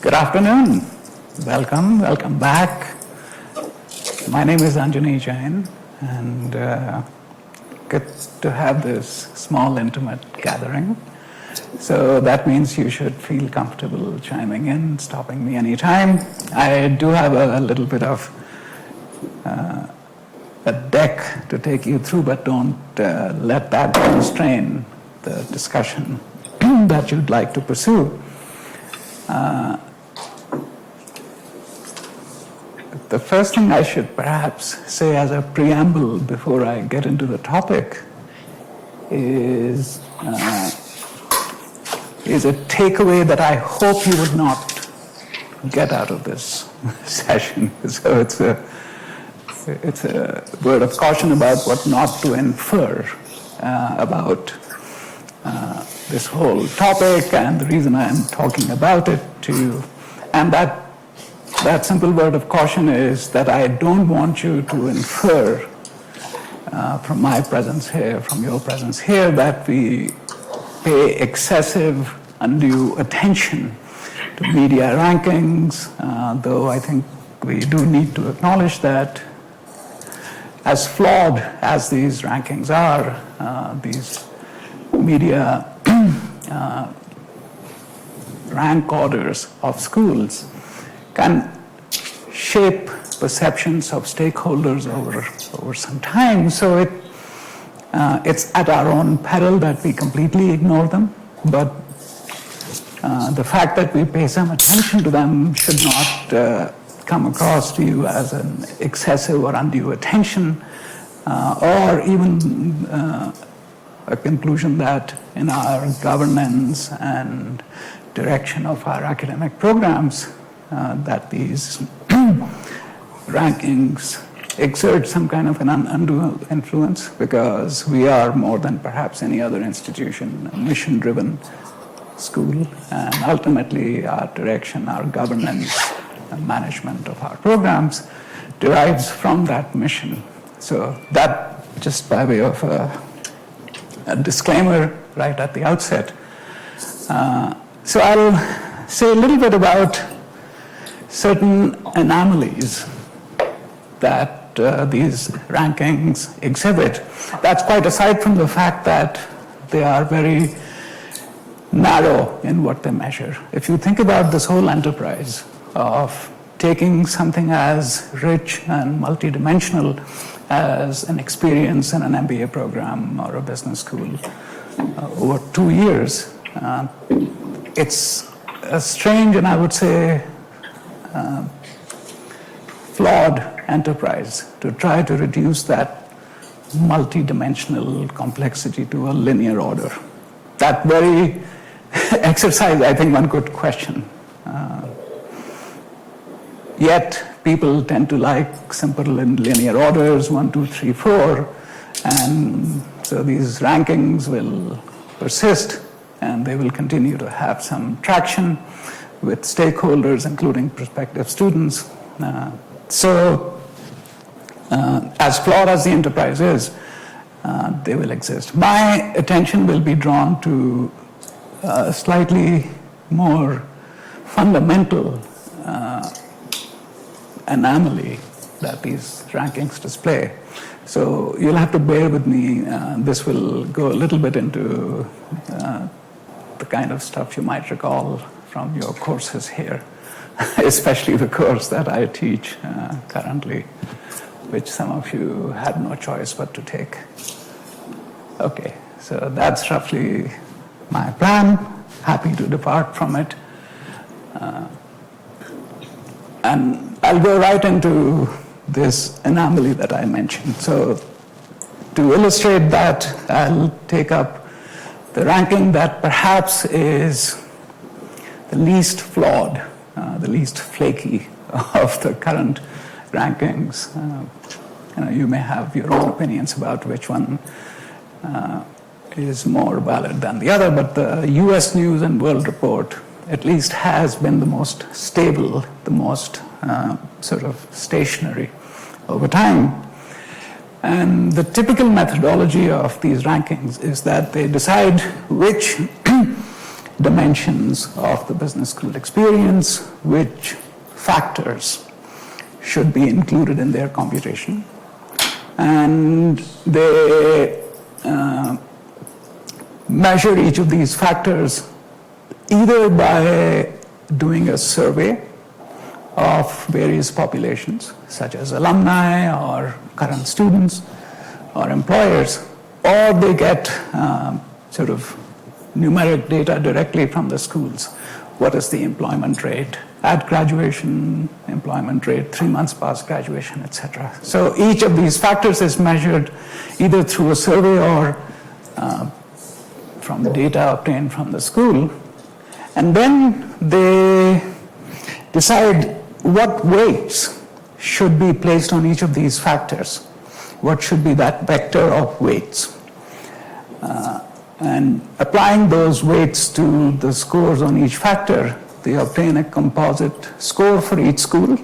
Good afternoon. Welcome back. My name is Anjani Jain, and good to have this small, intimate gathering. So that means you should feel comfortable chiming in, stopping me anytime. I do have a little bit of a deck to take you through, but don't let that constrain the discussion that you'd like to pursue. The first thing I should perhaps say as a preamble before I get into the topic is a takeaway that I hope you would not get out of this session. So it's a word of caution about what not to infer about this whole topic and the reason I'm talking about it to you. And that simple word of caution is that I don't want you to infer from my presence here, from your presence here, that we pay excessive, undue attention to media rankings, though I think we do need to acknowledge that as flawed as these rankings are, these media rank orders of schools can shape perceptions of stakeholders over some time. So it's at our own peril that we completely ignore them. But the fact that we pay some attention to them should not come across to you as an excessive or undue attention, or even a conclusion that in our governance and direction of our academic programs, that these rankings exert some kind of an undue influence, because we are more than perhaps any other institution, a mission-driven school, and ultimately our direction, our governance, and management of our programs derives from that mission. So that, just by way of a disclaimer right at the outset. So I'll say a little bit about certain anomalies that these rankings exhibit. That's quite aside from the fact that they are very narrow in what they measure. If you think about this whole enterprise of taking something as rich and multidimensional as an experience in an MBA program or a business school over 2 years, it's a strange and I would say flawed enterprise to try to reduce that multidimensional complexity to a linear order. That very exercise, I think one could question. Yet people tend to like simple linear orders, 1, 2, 3, 4, and so these rankings will persist and they will continue to have some traction with stakeholders, including prospective students. As flawed as the enterprise is, they will exist. My attention will be drawn to a slightly more fundamental anomaly that these rankings display. So you'll have to bear with me. This will go a little bit into the kind of stuff you might recall from your courses here, especially the course that I teach currently, which some of you had no choice but to take. Okay, so that's roughly my plan. Happy to depart from it. And I'll go right into this anomaly that I mentioned. So to illustrate that, I'll take up the ranking that perhaps is the least flawed, the least flaky of the current rankings. You may have your own opinions about which one is more valid than the other, but the US News and World Report at least has been the most stable, the most sort of stationary over time. And the typical methodology of these rankings is that they decide which dimensions of the business school experience, which factors should be included in their computation. And they measure each of these factors either by doing a survey of various populations, such as alumni or current students or employers, or they get sort of numeric data directly from the schools. What is the employment rate at graduation, employment rate 3 months past graduation, etc. So each of these factors is measured either through a survey or from the data obtained from the school. And then they decide what weights should be placed on each of these factors. What should be that vector of weights? And applying those weights to the scores on each factor, they obtain a composite score for each school,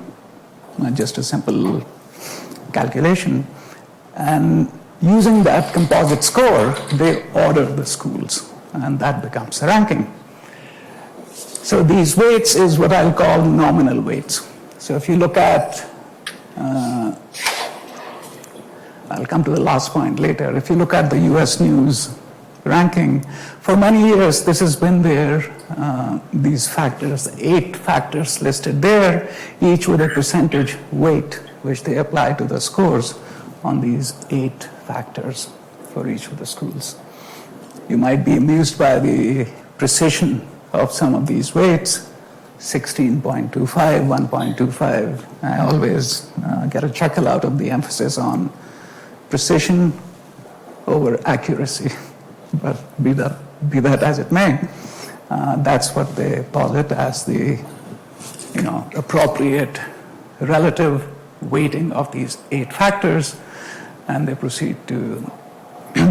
just a simple calculation. And using that composite score, they order the schools, and that becomes the ranking. So these weights is what I'll call nominal weights. So if you look at, I'll come to the last point later. If you look at the US News ranking, for many years this has been there, these factors, 8 factors listed there, each with a percentage weight, which they apply to the scores on these 8 factors for each of the schools. You might be amused by the precision of some of these weights, 16.25, 1.25. I always get a chuckle out of the emphasis on precision over accuracy. But be that as it may, that's what they posit as the appropriate relative weighting of these 8 factors, and they proceed to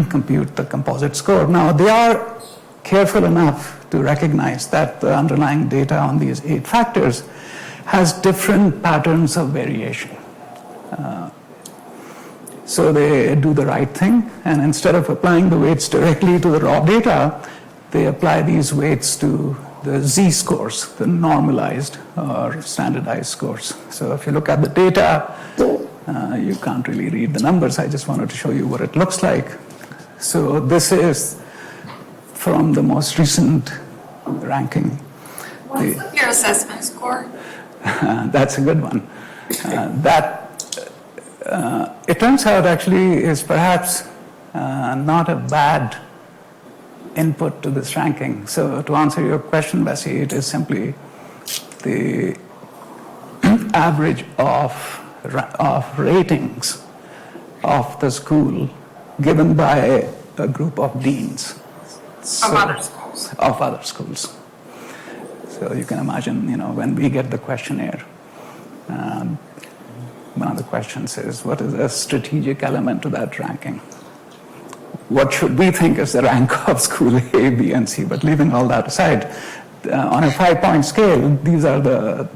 compute the composite score. Now, they are careful enough to recognize that the underlying data on these 8 factors has different patterns of variation. So they do the right thing, and instead of applying the weights directly to the raw data, they apply these weights to the z-scores, the normalized or standardized scores. So if you look at the data, you can't really read the numbers. I just wanted to show you what it looks like. So this is from the most recent ranking. What's the peer assessment score? That's a good one. It turns out actually is perhaps not a bad input to this ranking. So to answer your question, Bessie, it is simply the average of ratings of the school given by a group of deans. Of other schools. Of other schools. So you can imagine, when we get the questionnaire, one of the questions is, what is a strategic element to that ranking? What should we think is the rank of school A, B, and C? But leaving all that aside, on a 5-point scale, these are the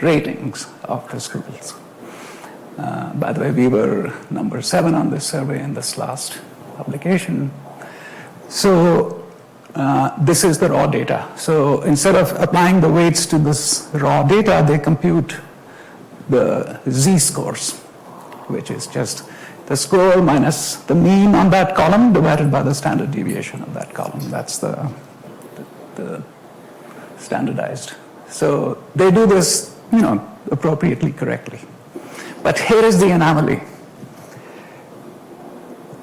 ratings of the schools. By the way, we were number 7 on this survey in this last publication. So this is the raw data. So instead of applying the weights to this raw data, they compute the z-scores, which is just the score minus the mean on that column divided by the standard deviation of that column. That's the standardized. So they do this, appropriately correctly. But here is the anomaly.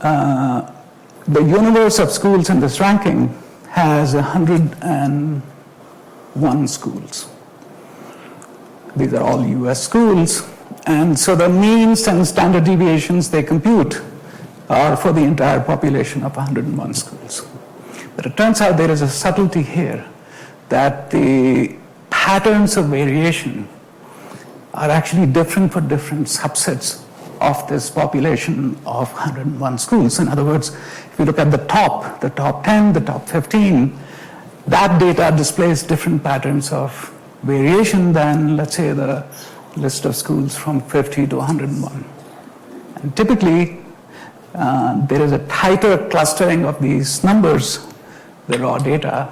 The universe of schools in this ranking has 101 schools. These are all US schools, and so the means and standard deviations they compute are for the entire population of 101 schools. But it turns out there is a subtlety here, that the patterns of variation are actually different for different subsets of this population of 101 schools. In other words, if you look at the top 10, the top 15, that data displays different patterns of variation than, let's say, the list of schools from 50 to 101. And typically, there is a tighter clustering of these numbers the raw data,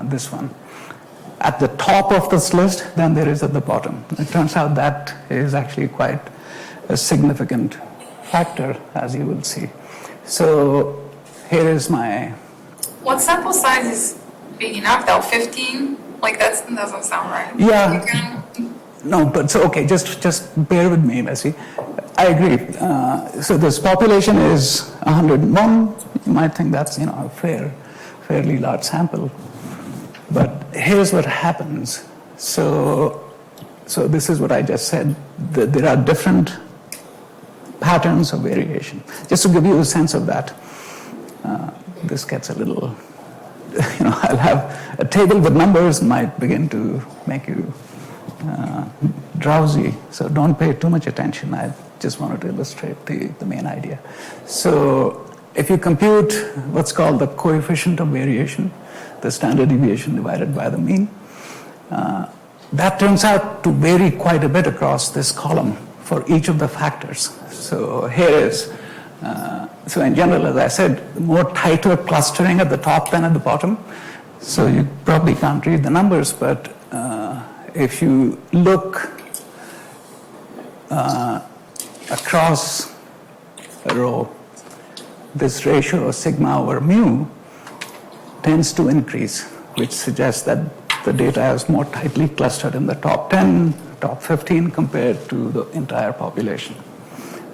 this one, at the top of this list than there is at the bottom. It turns out that is actually quite a significant factor, as you will see. So here is my... What sample size is big enough though? 15? Like that doesn't sound right. Yeah. No, but so, okay, just bear with me, Messi. I agree. So this population is 101. You might think that's, a fairly large sample. But here's what happens. So this is what I just said. There are different patterns of variation. Just to give you a sense of that, this gets a little, I'll have a table with numbers might begin to make you drowsy. So don't pay too much attention. I just wanted to illustrate the main idea. So if you compute what's called the coefficient of variation, the standard deviation divided by the mean, that turns out to vary quite a bit across this column for each of the factors. So here is, so in general, as I said, more tighter clustering at the top than at the bottom. So you probably can't read the numbers, but if you look across a row, this ratio of sigma over mu tends to increase, which suggests that the data is more tightly clustered in the top 10, top 15 compared to the entire population.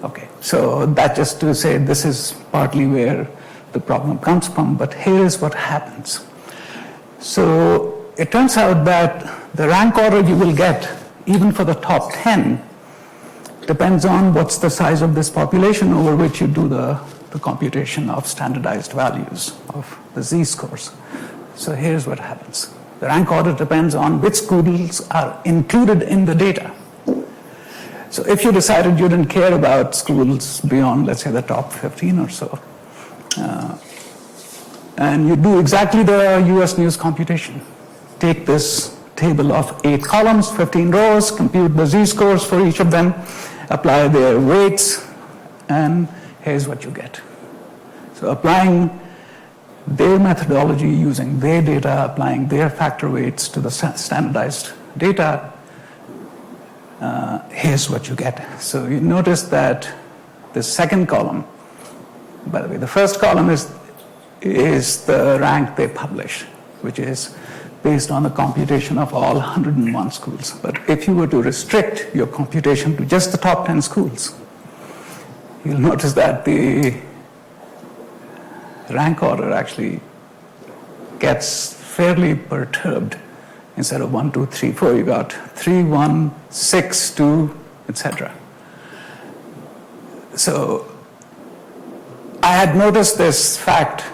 Okay, so that just to say this is partly where the problem comes from, but here is what happens. So it turns out that the rank order you will get, even for the top 10, depends on what's the size of this population over which you do the computation of standardized values of the z-scores. So here's what happens. The rank order depends on which schools are included in the data. So if you decided you didn't care about schools beyond, let's say, the top 15 or so, and you do exactly the US News computation, take this table of 8 columns, 15 rows, compute the z-scores for each of them, apply their weights, and here's what you get. So applying their methodology, using their data, applying their factor weights to the standardized data, here's what you get. So you notice that the second column, by the way, the first column is the rank they publish, which is based on the computation of all 101 schools. But if you were to restrict your computation to just the top 10 schools, you'll notice that the rank order actually gets fairly perturbed. Instead of 1, 2, 3, 4, you got 3, 1, 6, 2, etc. So I had noticed this fact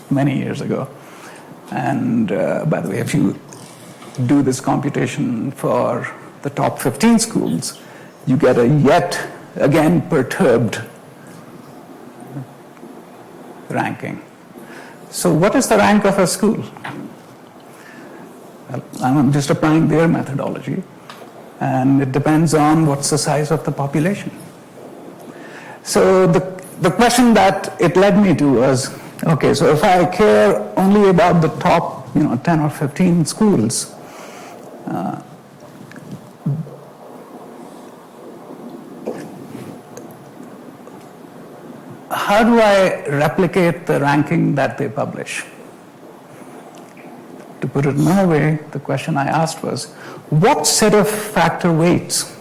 many years ago. And by the way, if you do this computation for the top 15 schools, you get a yet again perturbed ranking. So what is the rank of a school? Well, I'm just applying their methodology, and it depends on what's the size of the population. So the question that it led me to was, okay, so if I care only about the top 10 or 15 schools, how do I replicate the ranking that they publish? To put it another way, the question I asked was, what set of factor weights,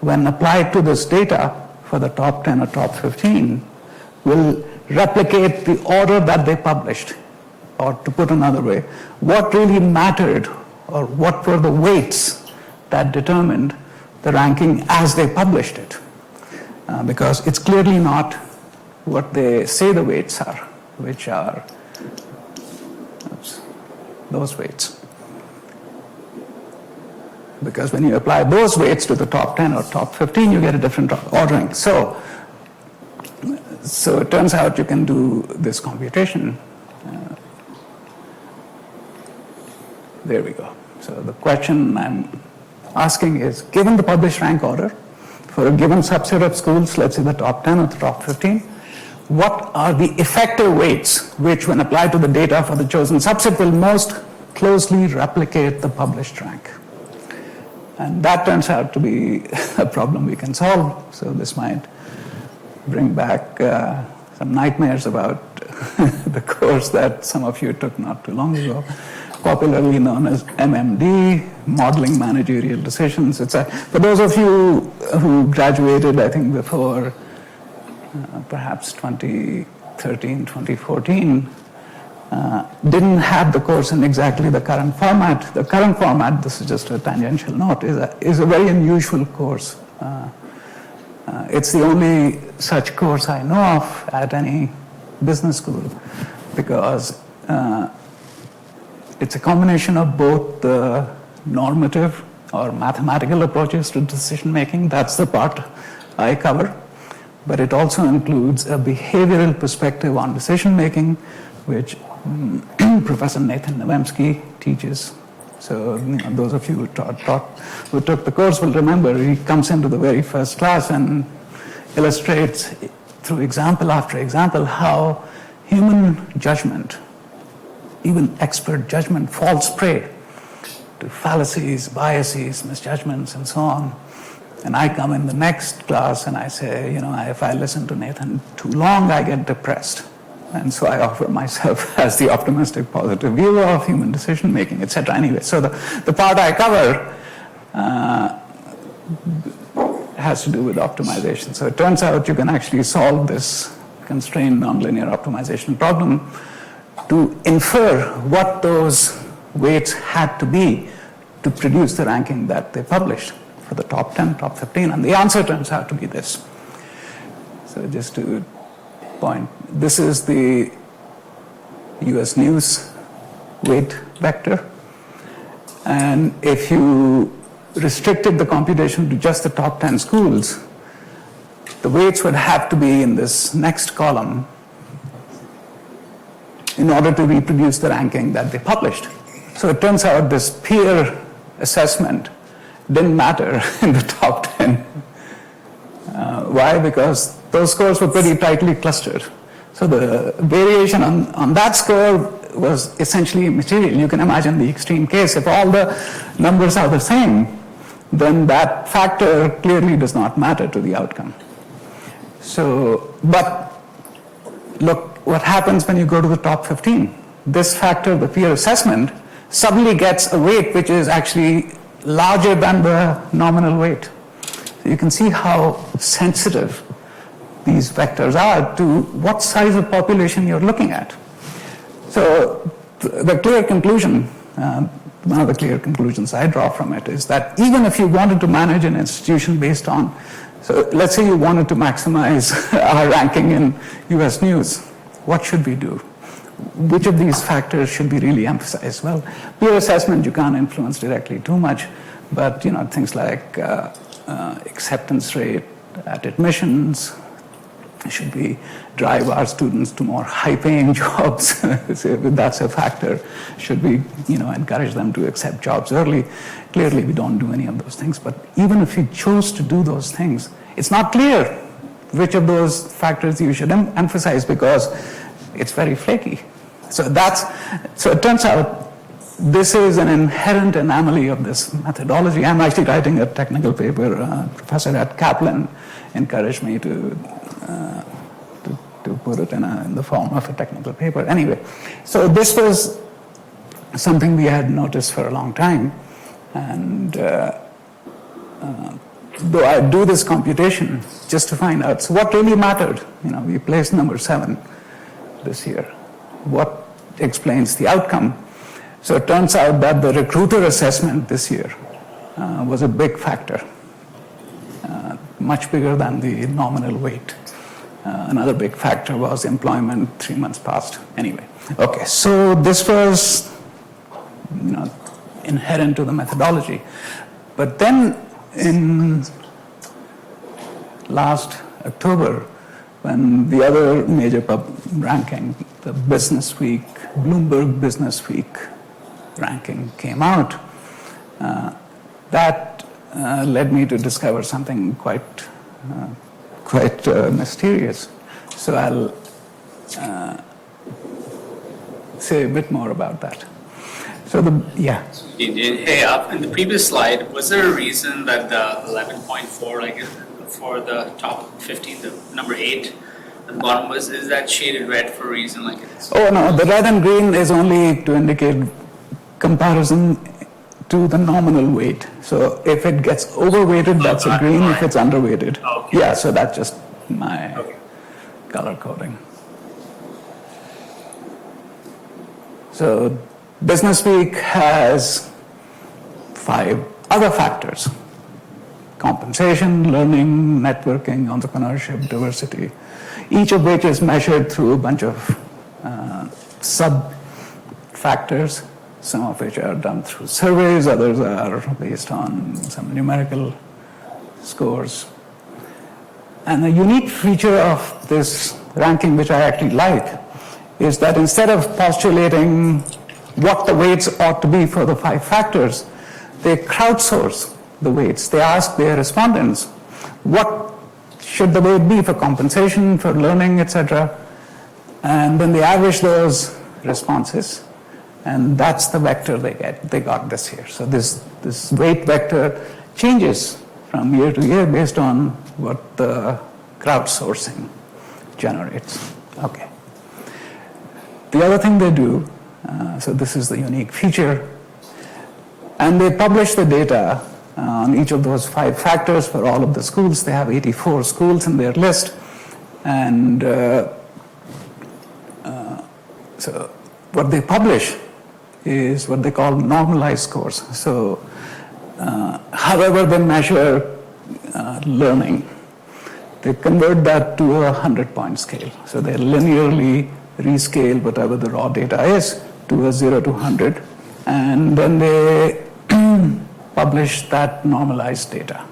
when applied to this data for the top 10 or top 15, will replicate the order that they published? Or to put another way, what really mattered, or what were the weights that determined the ranking as they published it? Because it's clearly not what they say the weights are, which are those weights. Because when you apply those weights to the top 10 or top 15, you get a different ordering. So it turns out you can do this computation. There we go. So the question I'm asking is, given the published rank order for a given subset of schools, let's say the top 10 or the top 15, what are the effective weights which, when applied to the data for the chosen subset, will most closely replicate the published rank. And that turns out to be a problem we can solve. So this might bring back some nightmares about the course that some of you took not too long ago, popularly known as MMD, Modeling Managerial Decisions. For those of you who graduated, I think, before perhaps 2013, 2014, didn't have the course in exactly the current format. The current format, this is just a tangential note, is a very unusual course. It's the only such course I know of at any business school, because it's a combination of both the normative or mathematical approaches to decision making. That's the part I cover. But it also includes a behavioral perspective on decision making, which Professor Nathan Nowemsky teaches. So those of you who took the course will remember he comes into the very first class and illustrates through example after example how human judgment, even expert judgment, falls prey to fallacies, biases, misjudgments, and so on. And I come in the next class and I say, if I listen to Nathan too long, I get depressed. And so I offer myself as the optimistic, positive view of human decision making, etc. Anyway, so the part I cover has to do with optimization. So it turns out you can actually solve this constrained nonlinear optimization problem to infer what those weights had to be to produce the ranking that they published for the top 10, top 15. And the answer turns out to be this. So just to point, this is the US News weight vector. And if you restricted the computation to just the top 10 schools, the weights would have to be in this next column in order to reproduce the ranking that they published. So it turns out this peer assessment didn't matter in the top 10. Why? Because those scores were pretty tightly clustered. So the variation on that score was essentially immaterial. You can imagine the extreme case. If all the numbers are the same, then that factor clearly does not matter to the outcome. So, but look what happens when you go to the top 15. This factor, the peer assessment, suddenly gets a weight which is actually larger than the nominal weight. So you can see how sensitive these vectors are to what size of population you're looking at. So the clear conclusion, one of the clear conclusions I draw from it is that even if you wanted to manage an institution based on, so let's say you wanted to maximize our ranking in US News, what should we do? Which of these factors should be really emphasized? Well, peer assessment you can't influence directly too much, but things like acceptance rate at admissions should be drive our students to more high-paying jobs. So that's a factor. Should we encourage them to accept jobs early? Clearly, we don't do any of those things. But even if you chose to do those things, it's not clear which of those factors you should emphasize because it's very flaky. So it turns out this is an inherent anomaly of this methodology. I'm actually writing a technical paper. Professor at Kaplan encouraged me to put it in the form of a technical paper. Anyway, so this was something we had noticed for a long time. And though I do this computation just to find out, so what really mattered? We placed number 7 this year. What explains the outcome? So it turns out that the recruiter assessment this year was a big factor, much bigger than the nominal weight. Another big factor was employment 3 months past. Anyway, okay, so this was inherent to the methodology. But then in last October, when the other major ranking, the Business Week, Bloomberg Business Week ranking came out, that led me to discover something quite mysterious. So say a bit more about that. So yeah. Hey, in the previous slide, was there a reason that the 11.4, like for the top 15, the number 8 at the bottom is that shaded red for a reason? Like it's Oh no, the red and green is only to indicate comparison to the nominal weight. So if it gets overweighted, that's a green. If it's underweighted, okay. Yeah. So that's just my color coding. So Business Week has 5 other factors: compensation, learning, networking, entrepreneurship, diversity, each of which is measured through a bunch of sub-factors, some of which are done through surveys, others are based on some numerical scores. And a unique feature of this ranking, which I actually like, is that instead of postulating what the weights ought to be for the 5 factors, they crowdsource the weights. They ask their respondents, what should the weight be for compensation, for learning, etc.? And then they average those responses, and that's the vector they got this year. So this weight vector changes from year to year based on what the crowdsourcing generates. Okay. The other thing they do, so this is the unique feature, and they publish the data on each of those 5 factors for all of the schools. They have 84 schools in their list, and so what they publish is what they call normalized scores. So however they measure learning, they convert that to a 100-point scale. So they linearly rescale whatever the raw data is to a 0 to 100, and then they publish that normalized data.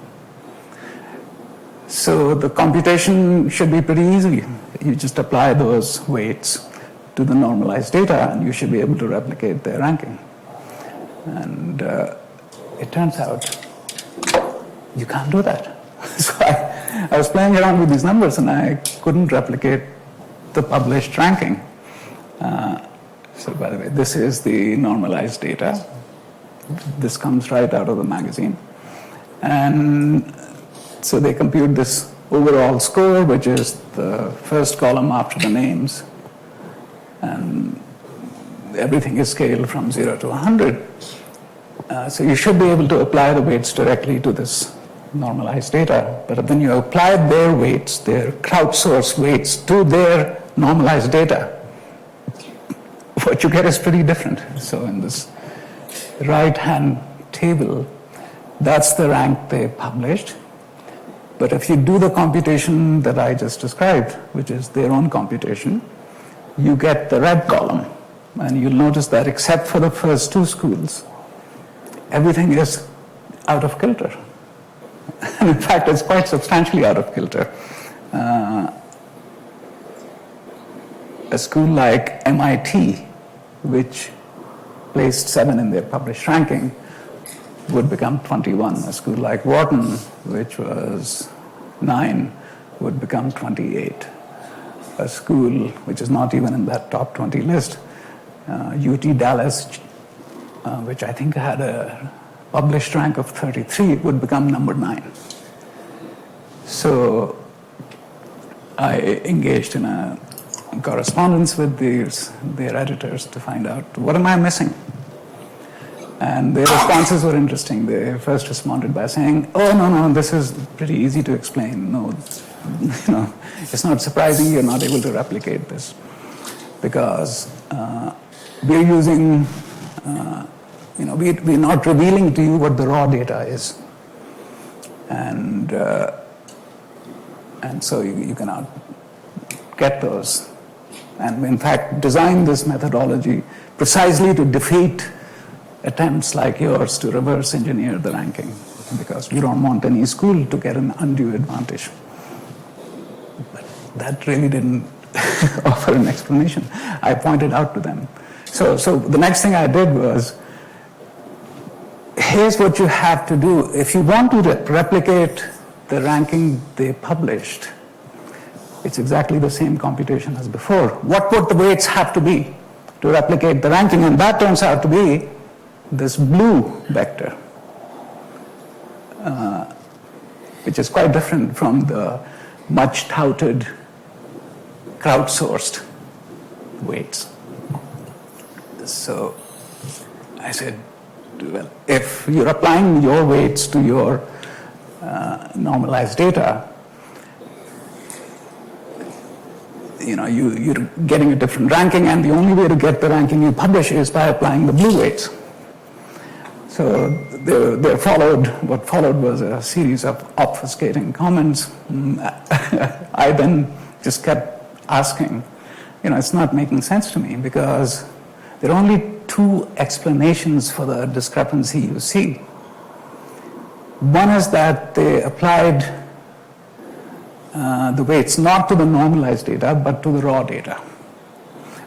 So the computation should be pretty easy. You just apply those weights to the normalized data, and you should be able to replicate their ranking. And it turns out you can't do that. So I was playing around with these numbers, and I couldn't replicate the published ranking. So by the way, this is the normalized data. This comes right out of the magazine. And so they compute this overall score, which is the first column after the names. And everything is scaled from 0 to 100. So you should be able to apply the weights directly to this normalized data. But when you apply their weights, their crowdsourced weights, to their normalized data, what you get is pretty different. So in this right-hand table, that's the rank they published. But if you do the computation that I just described, which is their own computation, you get the red column. And you'll notice that except for the first 2 schools, everything is out of kilter. And in fact, it's quite substantially out of kilter. A school like MIT, which placed 7 in their published ranking, would become 21. A school like Wharton, which was 9, would become 28. A school which is not even in that top 20 list, UT Dallas, which I think had a published rank of 33, would become number 9. So I engaged in a correspondence with their editors to find out, what am I missing? And their responses were interesting. They first responded by saying, oh, no, this is pretty easy to explain. No, it's not surprising you're not able to replicate this, because we're using, we're not revealing to you what the raw data is. And so you cannot get those. And in fact, design this methodology precisely to defeat attempts like yours to reverse engineer the ranking, because we don't want any school to get an undue advantage. But that really didn't offer an explanation. I pointed out to them. So the next thing I did was, here's what you have to do. If you want to replicate the ranking they published, It's exactly the same computation as before. What would the weights have to be to replicate the ranking? And that turns out to be this blue vector, which is quite different from the much touted crowdsourced weights. So I said, well, if you're applying your weights to your normalized data, you're getting a different ranking, and the only way to get the ranking you publish is by applying the blue weights. So what followed was a series of obfuscating comments. I then just kept asking, it's not making sense to me, because there are only two explanations for the discrepancy you see. One is that they applied the weights not to the normalized data, but to the raw data,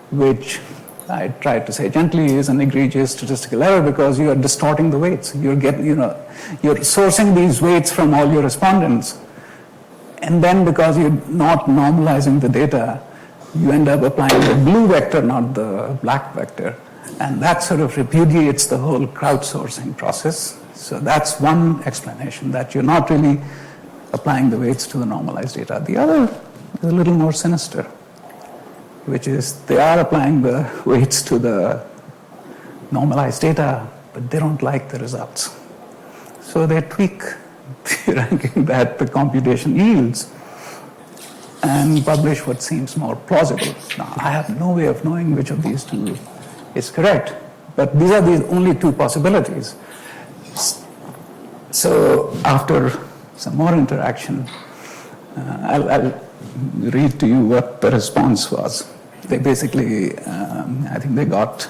which I tried to say gently is an egregious statistical error, because you are distorting the weights. You're sourcing these weights from all your respondents, and then because you're not normalizing the data, you end up applying the blue vector, not the black vector, and that sort of repudiates the whole crowdsourcing process. So that's one explanation, that you're not really applying the weights to the normalized data. The other is a little more sinister, which is they are applying the weights to the normalized data, but they don't like the results. So they tweak the ranking that the computation yields and publish what seems more plausible. Now, I have no way of knowing which of these two is correct, but these are the only two possibilities. So after some more interaction, I'll read to you what the response was. They basically, I think they got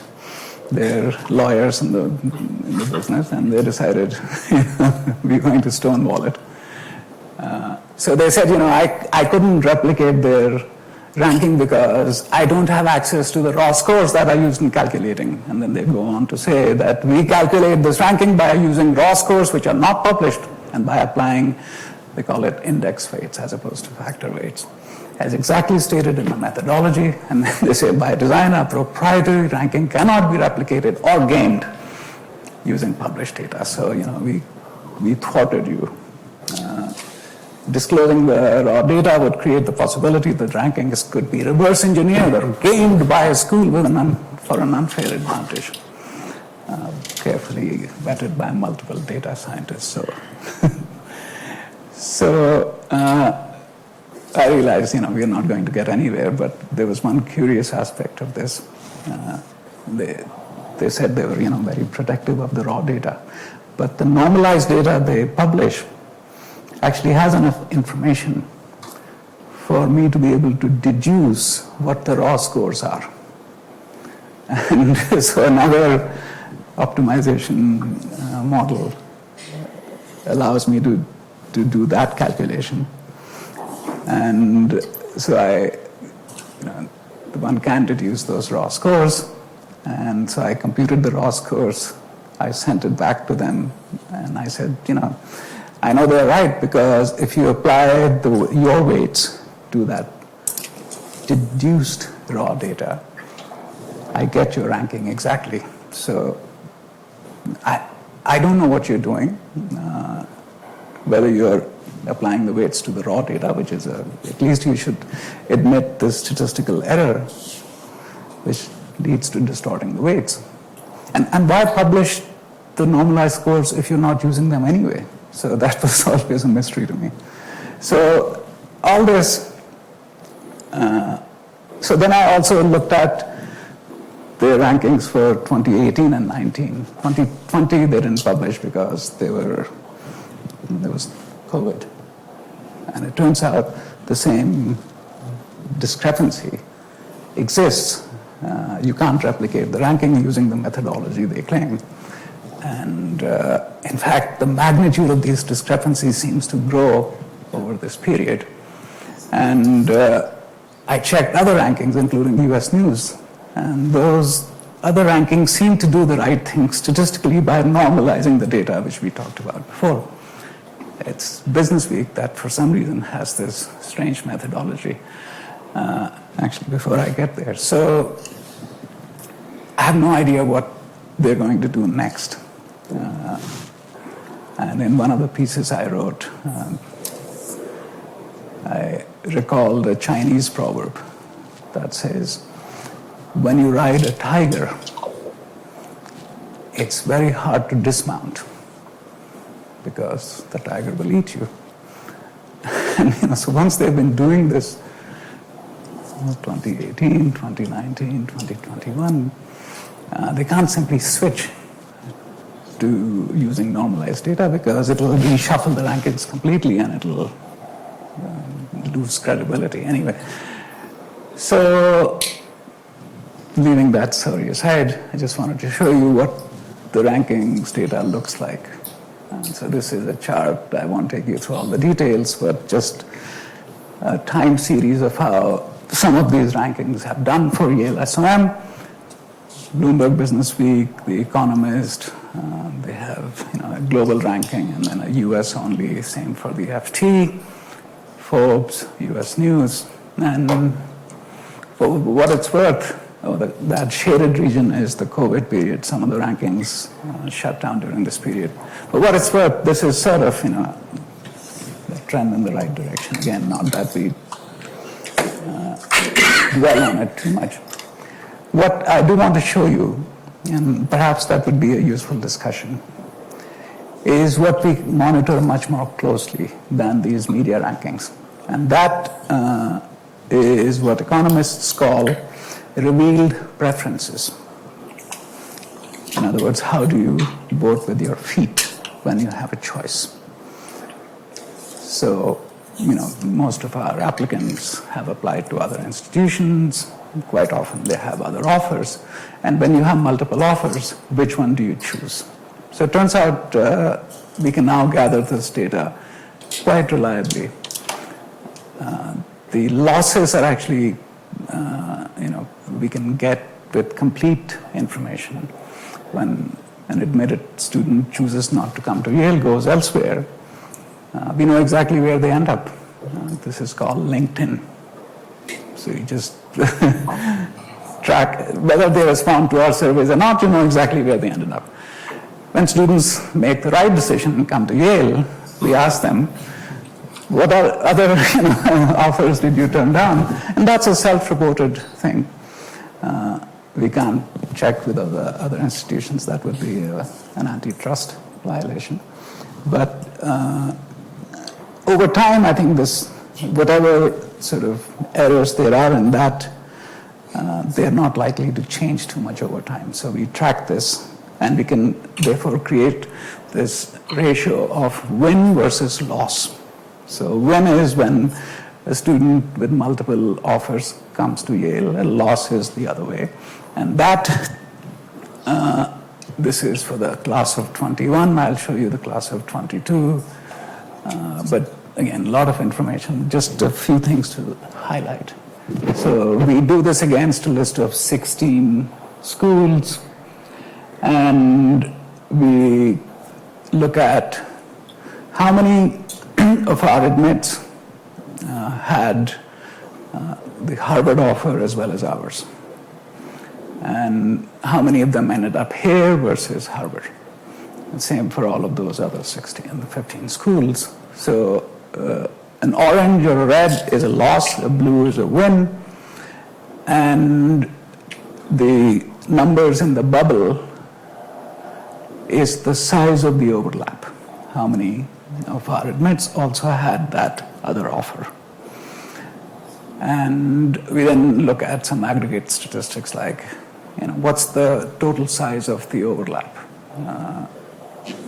their lawyers in the business, and they decided we're going to stonewall it. So they said, I couldn't replicate their ranking because I don't have access to the raw scores that I used in calculating. And then they go on to say that we calculate this ranking by using raw scores which are not published, and by applying, they call it index weights as opposed to factor weights, as exactly stated in the methodology. And then they say, by design, our proprietary ranking cannot be replicated or gamed using published data. So, we thwarted you. Disclosing the raw data would create the possibility that rankings could be reverse engineered or gamed by a school for an unfair advantage. Carefully vetted by multiple data scientists. So I realized, we're not going to get anywhere, but there was one curious aspect of this. They said they were, very protective of the raw data, but the normalized data they publish actually has enough information for me to be able to deduce what the raw scores are. And so another optimization model allows me to do that calculation. And so the one can't deduce those raw scores. And so I computed the raw scores. I sent it back to them, and I said, I know they're right, because if you apply your weights to that deduced raw data, I get your ranking exactly. So I don't know what you're doing, whether you're applying the weights to the raw data, which is at least you should admit the statistical error, which leads to distorting the weights. And why publish the normalized scores if you're not using them anyway? So that was always a mystery to me. So all this, so then I also looked at the rankings for 2018 and 19. 2020 they didn't publish because there was COVID. And it turns out the same discrepancy exists. You can't replicate the ranking using the methodology they claim. And in fact, the magnitude of these discrepancies seems to grow over this period. And I checked other rankings, including US News, and those other rankings seem to do the right thing statistically by normalizing the data, which we talked about before. It's Business Week that for some reason has this strange methodology. Actually, before I get there. So I have no idea what they're going to do next. And in one of the pieces I wrote, I recall the Chinese proverb that says, when you ride a tiger, it's very hard to dismount because the tiger will eat you. And so once they've been doing this, 2018, 2019, 2021, they can't simply switch to using normalized data because it will reshuffle the rankings completely and it will lose credibility anyway. So, leaving that story aside, I just wanted to show you what the rankings data looks like. So this is a chart. I won't take you through all the details, but just a time series of how some of these rankings have done for Yale SOM. Bloomberg Business Week, The Economist, they have a global ranking and then a US only, same for the FT, Forbes, US News, and for what it's worth, that shaded region is the COVID period. Some of the rankings shut down during this period. But what it's worth, this is sort of, a trend in the right direction. Again, not that we dwell on it too much. What I do want to show you, and perhaps that would be a useful discussion, is what we monitor much more closely than these media rankings. And that is what economists call revealed preferences. In other words, how do you vote with your feet when you have a choice? So, most of our applicants have applied to other institutions. Quite often they have other offers. And when you have multiple offers, which one do you choose? So it turns out we can now gather this data quite reliably. The losses are actually, we can get with complete information. When an admitted student chooses not to come to Yale, goes elsewhere, we know exactly where they end up. This is called LinkedIn. So you just track whether they respond to our surveys or not, you know exactly where they ended up. When students make the right decision and come to Yale, we ask them, what other offers did you turn down? And that's a self-reported thing. We can't check with other institutions. That would be an antitrust violation. But over time, I think whatever sort of errors there are in that, they're not likely to change too much over time. So we track this, and we can therefore create this ratio of win versus loss. So win is when a student with multiple offers comes to Yale, and loss is the other way. And that, this is for the class of 21. I'll show you the class of 22. But again, a lot of information, just a few things to highlight. So we do this against a list of 16 schools, and we look at how many of our admits had the Harvard offer as well as ours, and how many of them ended up here versus Harvard. And same for all of those other 16 and 15 schools. So an orange or a red is a loss, a blue is a win, and the numbers in the bubble is the size of the overlap. How many of our admits also had that other offer. And we then look at some aggregate statistics like, what's the total size of the overlap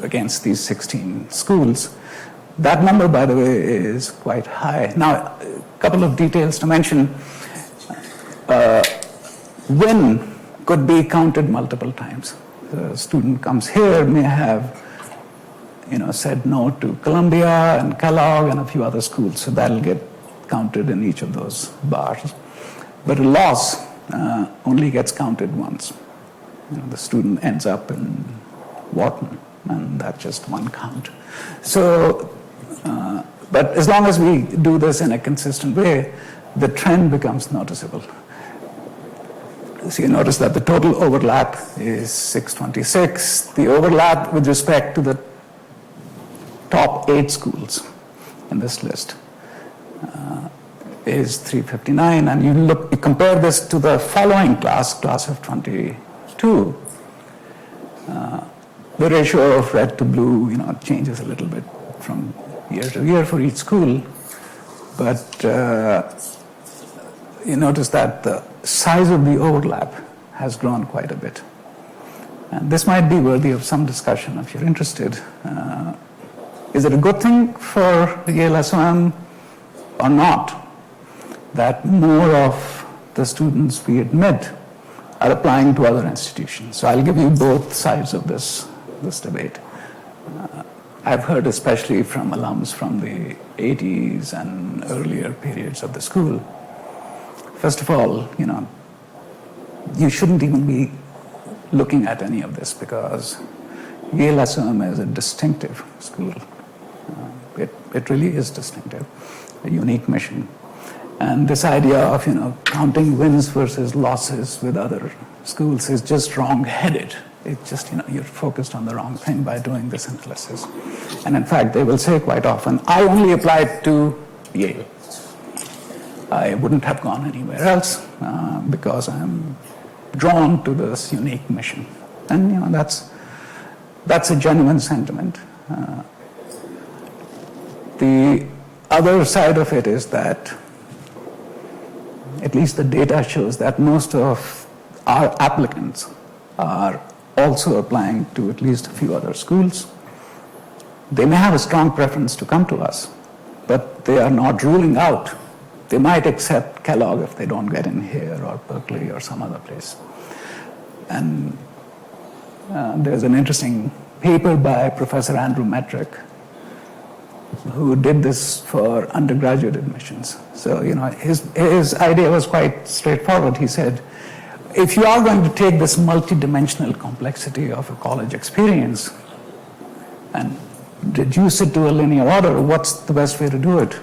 against these 16 schools. That number, by the way, is quite high. Now, a couple of details to mention. Win could be counted multiple times. The student comes here, may have said no to Columbia and Kellogg and a few other schools, so that'll get counted in each of those bars. But a loss only gets counted once. The student ends up in Wharton, and that's just one count. So But as long as we do this in a consistent way, the trend becomes noticeable. So you notice that the total overlap is 626. The overlap with respect to the top 8 schools in this list is 359. And you compare this to the following class of 22. The ratio of red to blue, changes a little bit from year to year for each school, but you notice that the size of the overlap has grown quite a bit. And this might be worthy of some discussion if you're interested. Is it a good thing for Yale SOM or not that more of the students we admit are applying to other institutions? So I'll give you both sides of this debate. I've heard especially from alums from the 80s and earlier periods of the school. First of all, you shouldn't even be looking at any of this because Yale SOM is a distinctive school. It really is distinctive, a unique mission. And this idea of, counting wins versus losses with other schools is just wrong-headed. It's just, you're focused on the wrong thing by doing this analysis. And in fact, they will say quite often, I only applied to Yale. I wouldn't have gone anywhere else because I'm drawn to this unique mission. And, that's a genuine sentiment. The other side of it is that at least the data shows that most of our applicants are also applying to at least a few other schools. They may have a strong preference to come to us, but they are not ruling out. They might accept Kellogg if they don't get in here, or Berkeley or some other place. And there's an interesting paper by Professor Andrew Metrick who did this for undergraduate admissions. So, his idea was quite straightforward. He said, if you are going to take this multidimensional complexity of a college experience and reduce it to a linear order, what's the best way to do it?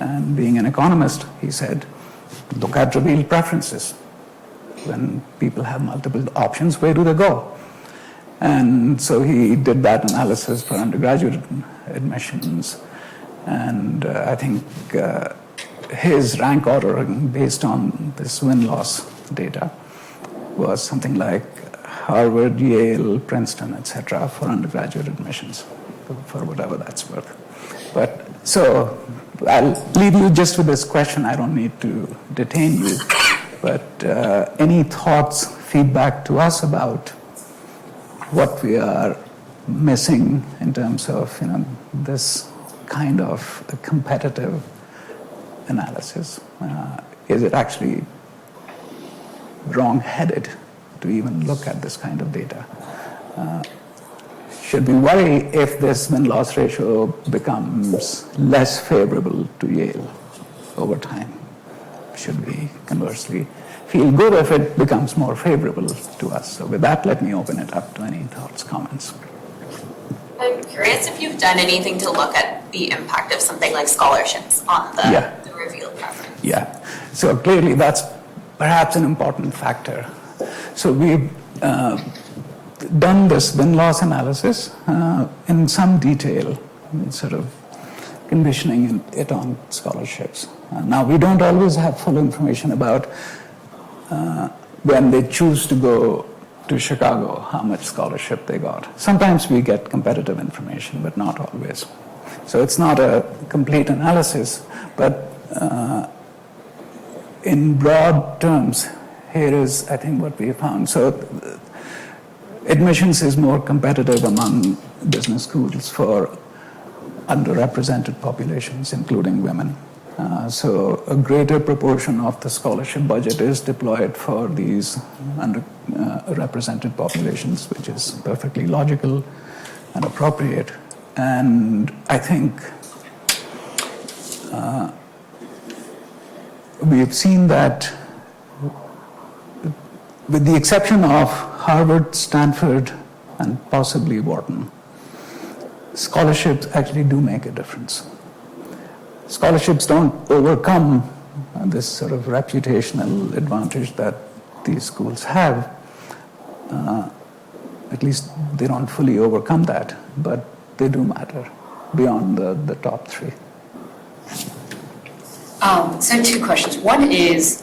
And being an economist, he said, look at revealed preferences. When people have multiple options, where do they go? And so he did that analysis for undergraduate admissions. And I think his rank ordering based on this win-loss data was something like Harvard, Yale, Princeton, etc. for undergraduate admissions, for whatever that's worth. But so I'll leave you just with this question. I don't need to detain you. But any thoughts, feedback to us about what we are missing in terms of this kind of a competitive analysis? Is it actually wrong-headed to even look at this kind of data? Should we worry if this win-loss ratio becomes less favorable to Yale over time? Should we conversely feel good if it becomes more favorable to us? So with that, let me open it up to any thoughts, comments. I'm curious if you've done anything to look at the impact of something like scholarships on the revealed preference. Yeah, so clearly that's perhaps an important factor. So we've done this win-loss analysis in some detail, sort of conditioning it on scholarships. Now, we don't always have full information about when they choose to go to Chicago, how much scholarship they got. Sometimes we get competitive information, but not always. So it's not a complete analysis, but in broad terms, here is, I think, what we found. So admissions is more competitive among business schools for underrepresented populations, including women. So a greater proportion of the scholarship budget is deployed for these underrepresented populations, which is perfectly logical and appropriate. And I think we've seen that, with the exception of Harvard, Stanford, and possibly Wharton, scholarships actually do make a difference. Scholarships don't overcome this sort of reputational advantage that these schools have. At least they don't fully overcome that, but they do matter beyond the top three. So 2 questions. One is,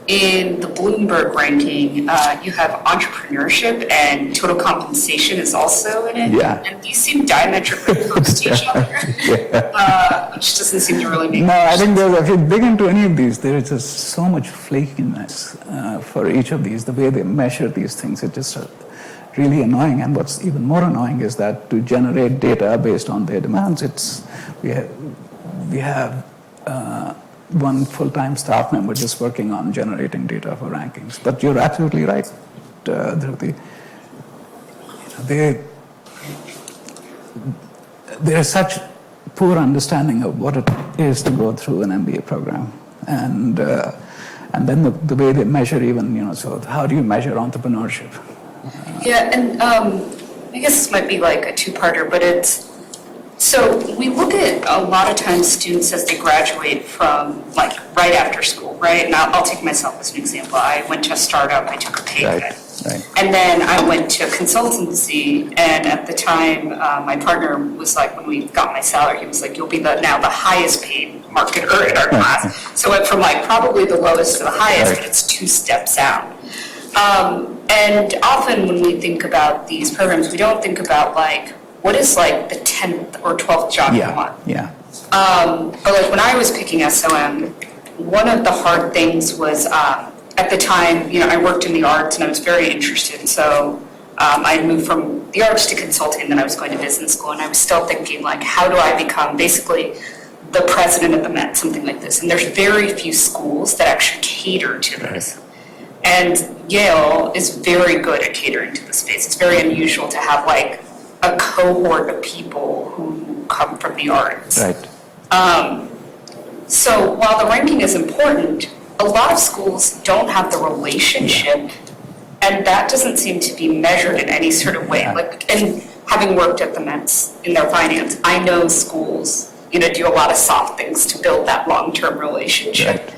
in the Bloomberg ranking, you have entrepreneurship and total compensation is also in it. Yeah. And these seem diametrically opposed to each other, which doesn't seem to really make No, I think sense. if you dig into any of these, there is just so much flakiness for each of these. The way they measure these things, it's just really annoying. And what's even more annoying is that to generate data based on their demands, we have one full-time staff member just working on generating data for rankings. But you're absolutely right, Dhruti. There's such poor understanding of what it is to go through an MBA program, and then the way they measure even, so how do you measure entrepreneurship? Yeah, and I guess this might be like a 2-parter, but so we look at a lot of times students as they graduate from like right after school, right? And I'll take myself as an example. I went to a startup, I took a pay cut. Right. And then I went to consultancy, and at the time, my partner was like, when we got my salary, he was like, you'll be now the highest paid marketer in our class. So it went from like probably the lowest to the highest, but it's 2 steps out. And often when we think about these programs, we don't think about like, what is like the 10th or 12th job you want? Yeah. But like when I was picking SOM, one of the hard things was at the time, I worked in the arts and I was very interested. So I moved from the arts to consulting, and then I was going to business school, and I was still thinking like, how do I become basically the president of the Met, something like this? And there's very few schools that actually cater to this. And Yale is very good at catering to the space. It's very unusual to have like a cohort of people who come from the arts. Right. So while the ranking is important, a lot of schools don't have the relationship, and that doesn't seem to be measured in any sort of way. Like, and having worked at the Mets in their finance, I know schools, do a lot of soft things to build that long-term relationship.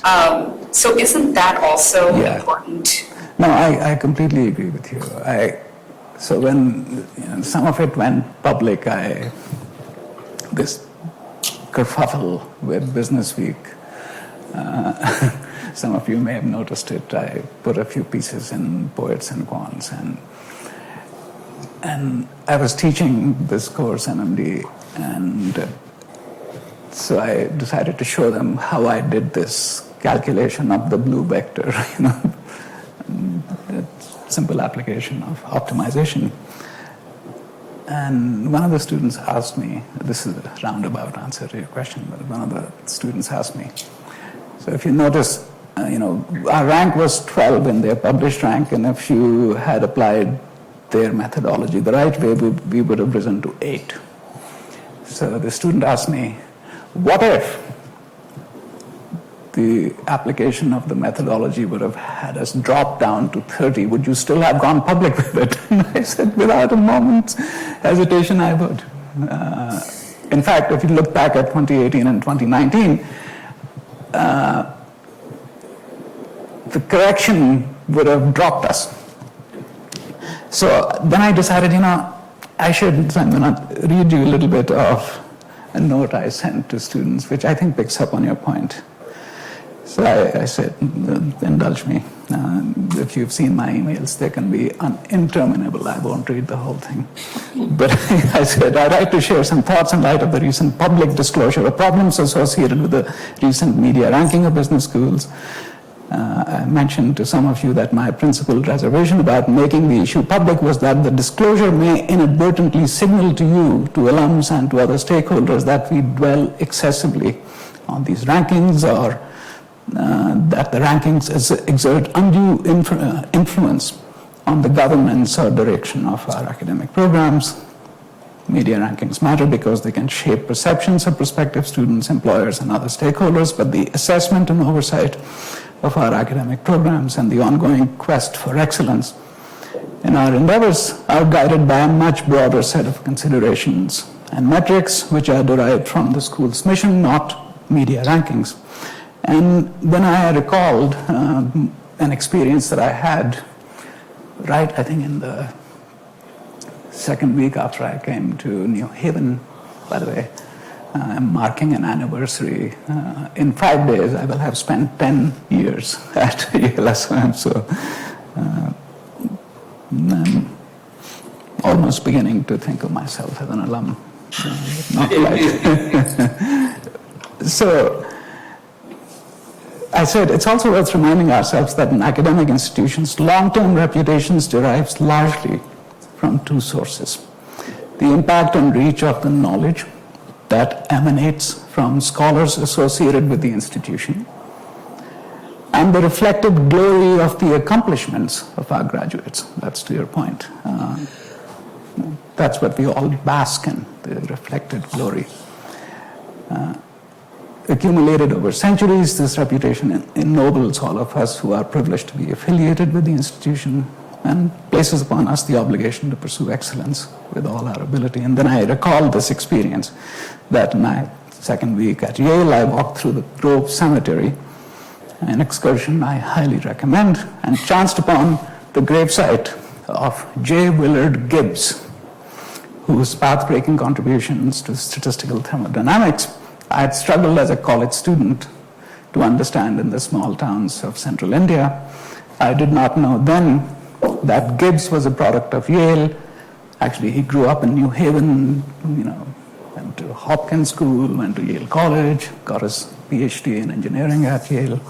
Right. So isn't that also important? No, I completely agree with you. So when some of it went public, this kerfuffle with Business Week, some of you may have noticed it. I put a few pieces in Poets and Quants, and I was teaching this course, MMD, and so I decided to show them how I did this calculation of the blue vector, simple application of optimization. And one of the students asked me, this is a roundabout answer to your question, but one of the students asked me, so if you notice, our rank was 12 in their published rank, and if you had applied their methodology the right way, we would have risen to 8. So the student asked me, what if the application of the methodology would have had us drop down to 30? Would you still have gone public with it? And I said, without a moment's hesitation, I would. In fact, if you look back at 2018 and 2019, the correction would have dropped us. So then I decided, I'm going to read you a little bit of a note I sent to students, which I think picks up on your point. So I said, indulge me. If you've seen my emails, they can be interminable. I won't read the whole thing. But I said, I'd like to share some thoughts in light of the recent public disclosure of problems associated with the recent media ranking of business schools. I mentioned to some of you that my principal reservation about making the issue public was that the disclosure may inadvertently signal to you, to alums and to other stakeholders, that we dwell excessively on these rankings, or that the rankings exert undue influence on the governance or direction of our academic programs. Media rankings matter because they can shape perceptions of prospective students, employers, and other stakeholders, but the assessment and oversight of our academic programs and the ongoing quest for excellence And our endeavors are guided by a much broader set of considerations and metrics which are derived from the school's mission, not media rankings. And then I recalled an experience that I had right, I think, in the second week after I came to New Haven. By the way, I'm marking an anniversary. In 5 days, I will have spent 10 years at Yale SOM, so I'm almost beginning to think of myself as an alum. Not quite. So I said it's also worth reminding ourselves that in academic institutions, long-term reputations derives largely from two sources: the impact and reach of the knowledge that emanates from scholars associated with the institution, and the reflected glory of the accomplishments of our graduates. That's to your point. That's what we all bask in, the reflected glory. Accumulated over centuries, this reputation ennobles all of us who are privileged to be affiliated with the institution and places upon us the obligation to pursue excellence with all our ability. And then I recall this experience that in my second week at Yale, I walked through the Grove Cemetery, an excursion I highly recommend, and chanced upon the gravesite of J. Willard Gibbs, whose path-breaking contributions to statistical thermodynamics I had struggled as a college student to understand in the small towns of central India. I did not know then that Gibbs was a product of Yale. Actually, he grew up in New Haven, went to Hopkins School, went to Yale College, got his PhD in engineering at Yale,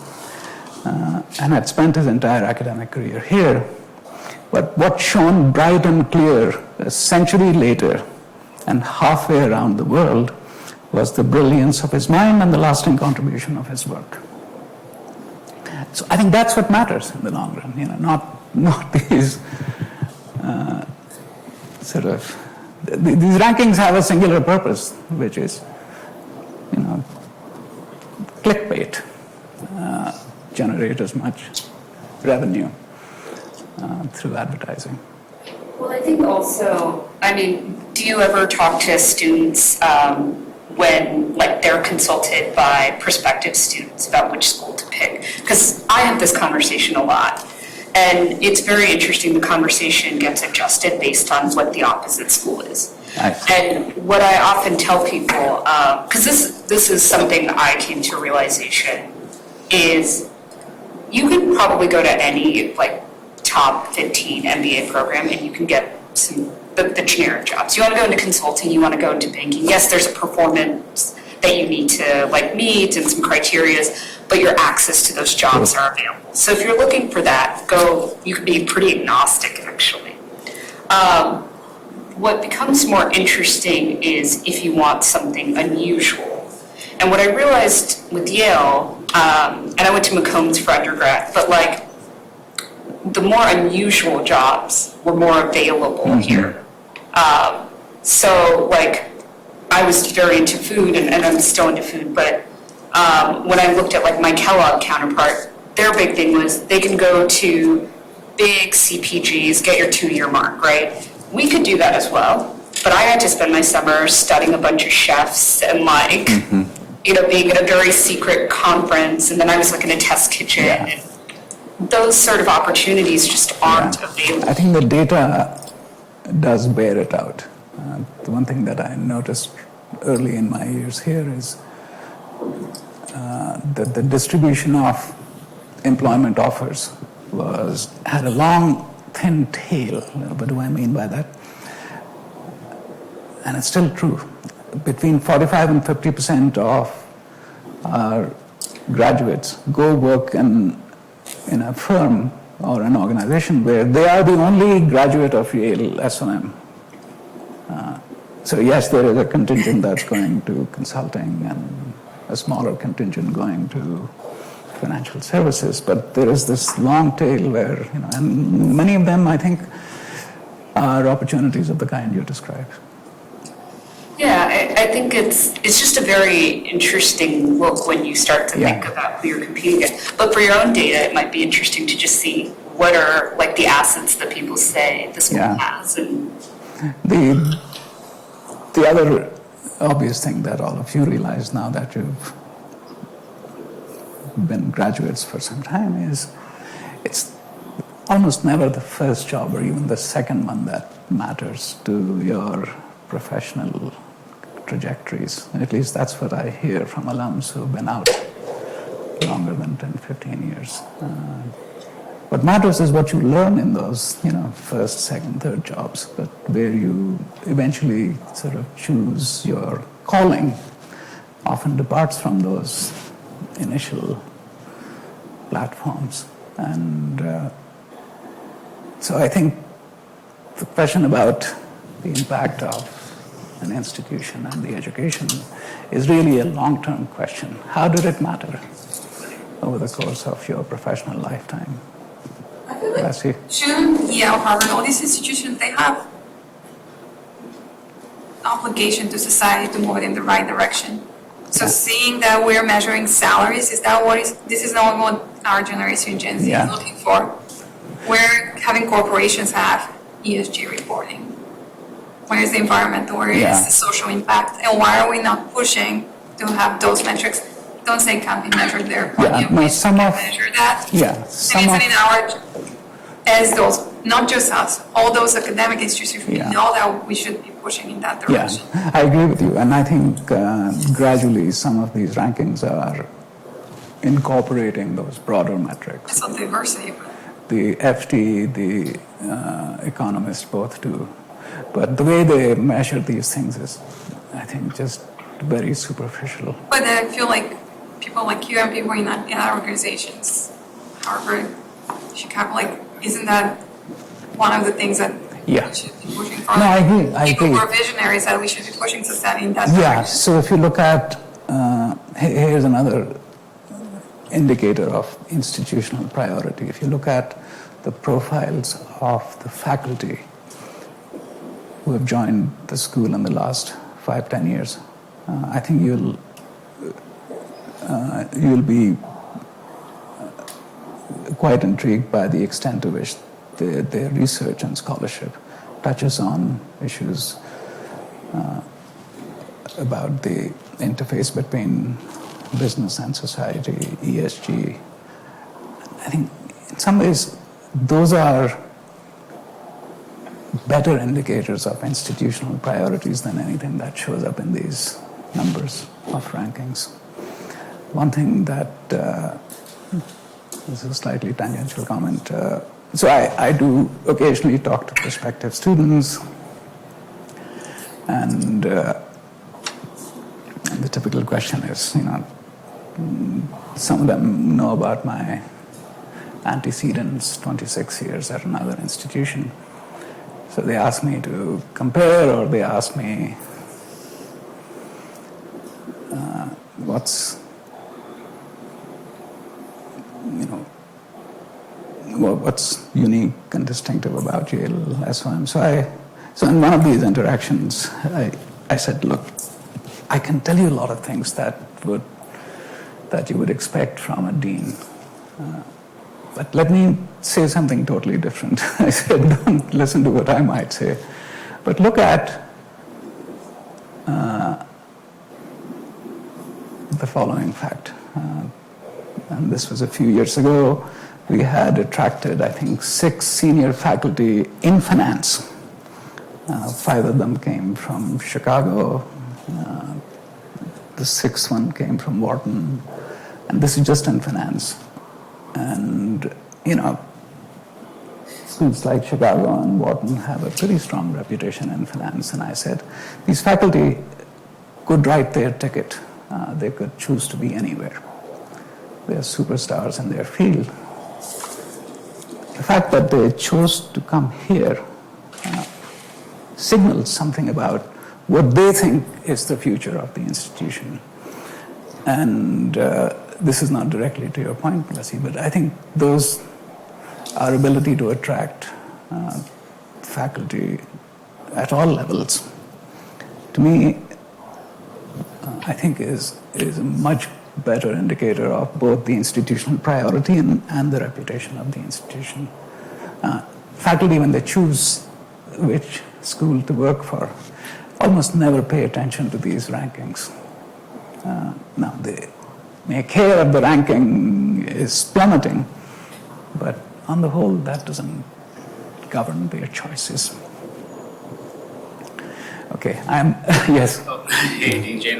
and had spent his entire academic career here. But what shone bright and clear a century later and halfway around the world was the brilliance of his mind and the lasting contribution of his work. So I think that's what matters in the long run, not these these rankings have a singular purpose, which is, clickbait, generate as much revenue through advertising. Well, I think also, do you ever talk to students when they're consulted by prospective students about which school to pick? Because I have this conversation a lot, and it's very interesting. The conversation gets adjusted based on what the opposite school is. And what I often tell people, because this is something I came to a realization, is you can probably go to any top 15 MBA program and you can get the generic jobs. You want to go into consulting, you want to go into banking. Yes, there's a performance that you need to meet and some criterias, but your access to those jobs are available. So if you're looking for that, you can be pretty agnostic actually. What becomes more interesting is if you want something unusual. And what I realized with Yale, and I went to McCombs for undergrad, but the more unusual jobs were more available here. So I was very into food and I'm still into food, but when I looked at my Kellogg counterpart, their big thing was they can go to big CPGs, get your 2-year mark, right? We could do that as well, but I had to spend my summer studying a bunch of chefs and being at a very secret conference, and then I was in a test kitchen. Yeah. And those sort of opportunities just aren't available. I think the data does bear it out. The one thing that I noticed early in my years here is that the distribution of employment offers had a long, thin tail. What do I mean by that? And it's still true. Between 45 and 50% of our graduates go work in a firm or an organization where they are the only graduate of Yale SOM. So yes, there is a contingent that's going to consulting and a smaller contingent going to financial services, but there is this long tail where, and many of them, I think, are opportunities of the kind you described. Yeah, I think it's just a very interesting look when you start to think about who you're competing against. But for your own data, it might be interesting to just see what are like the assets that people say the school Yeah. has? And The other obvious thing that all of you realize now that you've been graduates for some time is it's almost never the first job or even the second one that matters to your professional trajectories. At least that's what I hear from alums who've been out longer than 10, 15 years. What matters is what you learn in those, first, second, third jobs, but where you eventually sort of choose your calling often departs from those initial platforms. And so I think the question about the impact of an institution and the education is really a long-term question. How did it matter over the course of your professional lifetime? I feel like Lassie? June, Yale, Harvard, all these institutions, they have obligation to society to move it in the right direction. So seeing that we're measuring salaries, this is not what our generation Gen Z is looking for. We're having corporations have ESG reporting. Where is the environmental, where is the social impact? And why are we not pushing to have those metrics? Don't say can't be measured there. Some of Measure that. yeah, some And of it's in our, as those, not just us, all those academic institutions, we know that we should be pushing in that direction. Yeah, I agree with you, and I think gradually some of these rankings are incorporating those broader metrics. So diversity. The FT, the economists both do, but the way they measure these things is, I think, just very superficial. But I feel like people like you and people in our organizations, Harvard, Chicago, like, isn't that one of the things that we should be pushing for? No, I agree. People who are visionaries that we should be pushing society in that Yeah, direction. so if you look at, here's another indicator of institutional priority. If you look at the profiles of the faculty who have joined the school in the last 5-10 years, I think you'll be quite intrigued by the extent to which their research and scholarship touches on issues about the interface between business and society, ESG. I think in some ways those are better indicators of institutional priorities than anything that shows up in these numbers of rankings. One thing that, this is a slightly tangential comment, so I do occasionally talk to prospective students, and the typical question is, some of them know about my antecedents, 26 years at another institution. So they ask me to compare, or they ask me what's unique and distinctive about Yale SOM. So in one of these interactions, I said, look, I can tell you a lot of things that you would expect from a dean. But let me say something totally different. I said, don't listen to what I might say, but look at the following fact. And this was a few years ago. We had attracted, I think, 6 senior faculty in finance. 5 of them came from Chicago. The 6th one came from Wharton. And this is just in finance. And, schools like Chicago and Wharton have a pretty strong reputation in finance. And I said, these faculty could write their ticket. They could choose to be anywhere. They're superstars in their field. The fact that they chose to come here signals something about what they think is the future of the institution. And this is not directly to your point, Lassie, but I think our ability to attract faculty at all levels, to me, I think is a much better indicator of both the institutional priority and the reputation of the institution. Faculty, when they choose which school to work for, almost never pay attention to these rankings. Now, they may care if the ranking is plummeting, but on the whole, that doesn't govern their choices. Okay, yes. Hey, DJ.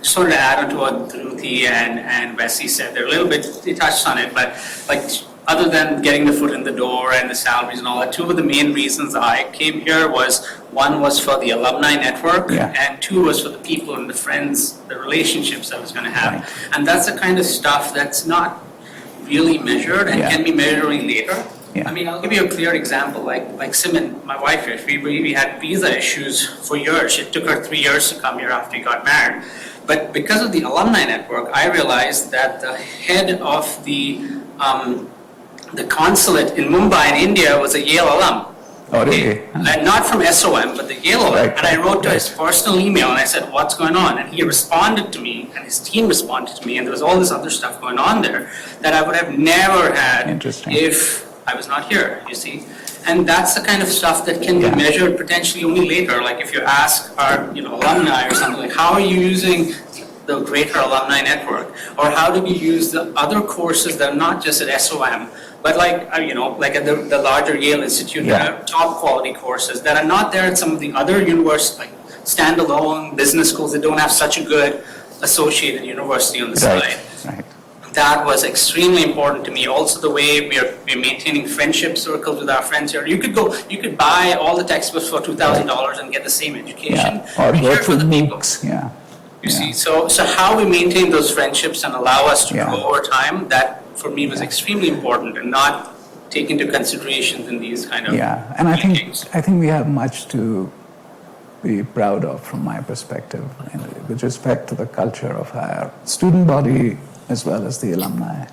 Just wanted to add on to what Dhruti and Bessie said. They're a little bit, they touched on it, but like, other than getting the foot in the door and the salaries and all that, two of the main reasons I came here was, one was for the alumni network, and two was for the people and the friends, the relationships I was going to have. Right. And that's the kind of stuff that's not really measured and can be measured only later. I mean, I'll give you a clear example. Like Simon, my wife, we had visa issues for years. It took her 3 years to come here after we got married. But because of the alumni network, I realized that the head of the consulate in Mumbai in India was a Yale alum. Oh, really? And not from SOM, but the Yale alum. Right. And I wrote to his personal email and I said, what's going on? And he responded to me, and his team responded to me, and there was all this other stuff going on there that I would have never had if I was not here, you see. And that's the kind of stuff that can be measured potentially only later. Like if you ask our alumni or something, like how are you using the greater alumni network? Or how do we use the other courses that are not just at SOM, but like, like at the larger Yale Institute, top quality courses that are not there at some of the other universities, like standalone business schools that don't have such a good associated university on the side. Right. That was extremely important to me. Also, the way we're maintaining friendship circles with our friends here. You could buy all the textbooks for $2,000 and get the same education. Or go through MOOCs. You see, so how we maintain those friendships and allow us to grow over time, that for me was extremely important and not take into consideration in these kind of and I think we have much to be proud of from my perspective with respect to the culture of our student body as well as the alumni,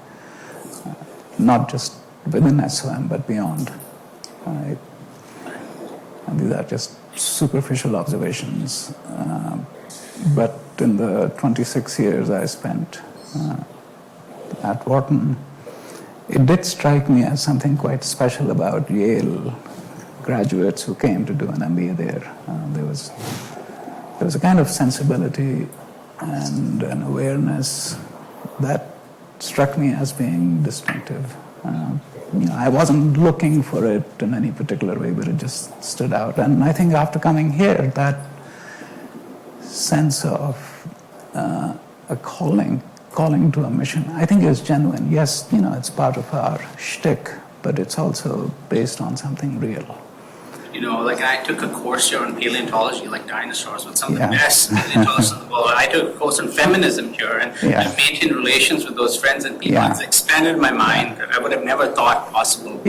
not just within SOM but beyond. And these are just superficial observations, but in the 26 years I spent at Wharton, it did strike me as something quite special about Yale graduates who came to do an MBA there. There was a kind of sensibility and an awareness that struck me as being distinctive. I wasn't looking for it in any particular way, but it just stood out. And I think after coming here, that sense of a calling to a mission, I think is genuine. Yes, it's part of our shtick, but it's also based on something real. Like I took a course here on paleontology, like dinosaurs, with some of the best paleontologists in the world. I took a course on feminism here, and I've maintained relations with those friends and people. It's expanded my mind that I would have never thought possible.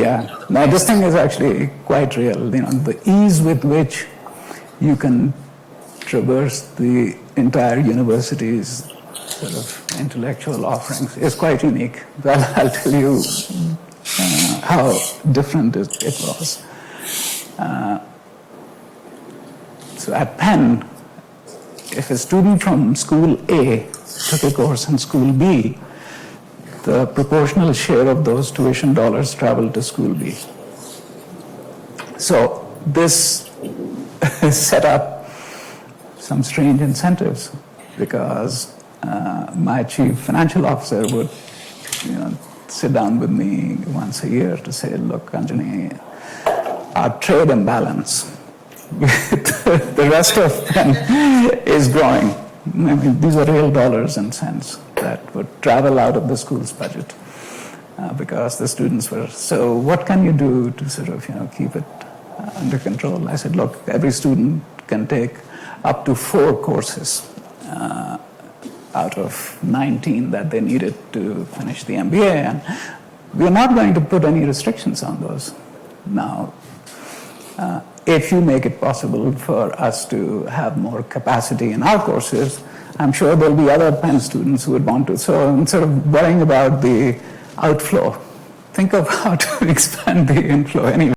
Now this thing is actually quite real. The ease with which you can traverse the entire university's sort of intellectual offerings is quite unique. Well, I'll tell you how different it was. So at Penn, if a student from school A took a course in school B, the proportional share of those tuition dollars traveled to school B. So this set up some strange incentives because my chief financial officer would sit down with me once a year to say, look, Anjani, our trade imbalance with the rest of Penn is growing. I mean, these are real dollars and cents that would travel out of the school's budget because the students were. So what can you do to sort of, keep it under control? I said, look, every student can take up to 4 courses out of 19 that they needed to finish the MBA, and we're not going to put any restrictions on those. Now, if you make it possible for us to have more capacity in our courses, I'm sure there'll be other Penn students who would want to. So instead of worrying about the outflow, think of how to expand the inflow anyway.